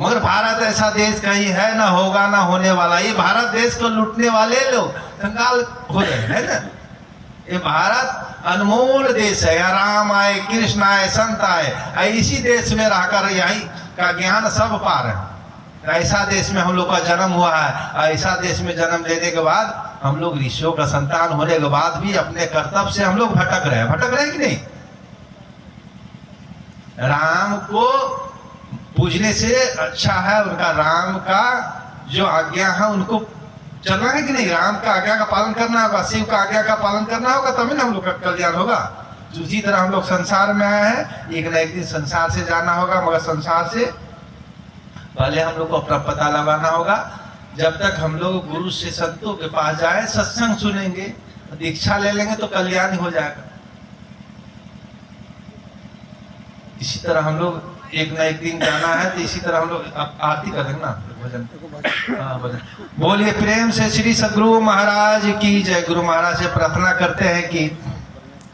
मगर भारत ऐसा देश कहीं है ना होगा ना होने वाला। ये भारत देश को लूटने वाले लोग कंगाल हो रहे हैं ना। ये भारत अनमोल देश है, यहाँ राम आए, कृष्ण आए, संत आए, इसी देश में रहकर यही का ज्ञान सब पा रहे हैं। ऐसा देश में हम लोग का जन्म हुआ है। ऐसा देश में जन्म लेने के बाद हम लोग ऋषियों का संतान होने के बाद भी अपने कर्तव्य से हम लोग भटक रहे हैं। भटक रहे हैं कि नहीं। राम को पूजने से अच्छा है उनका राम का जो आज्ञा है उनको चलना है कि नहीं। राम का आज्ञा का पालन करना होगा, शिव का आज्ञा का पालन करना होगा, तभी ना हम लोग का कल्याण होगा। उसी तरह हम लोग संसार में आए हैं, एक न एक दिन संसार से जाना होगा, मगर संसार से पहले हम लोग को अपना पता लगाना होगा। जब तक हम लोग गुरु से संतों के पास जाए, सत्संग सुनेंगे, दीक्षा ले लेंगे तो कल्याण हो जाएगा। इसी तरह हम लोग एक न एक दिन जाना है, तो इसी तरह हम लोग आरती करेंगे ना, भजन। हाँ, भजन बोलिए प्रेम से श्री सदगुरु महाराज की जय। गुरु महाराज से प्रार्थना करते हैं कि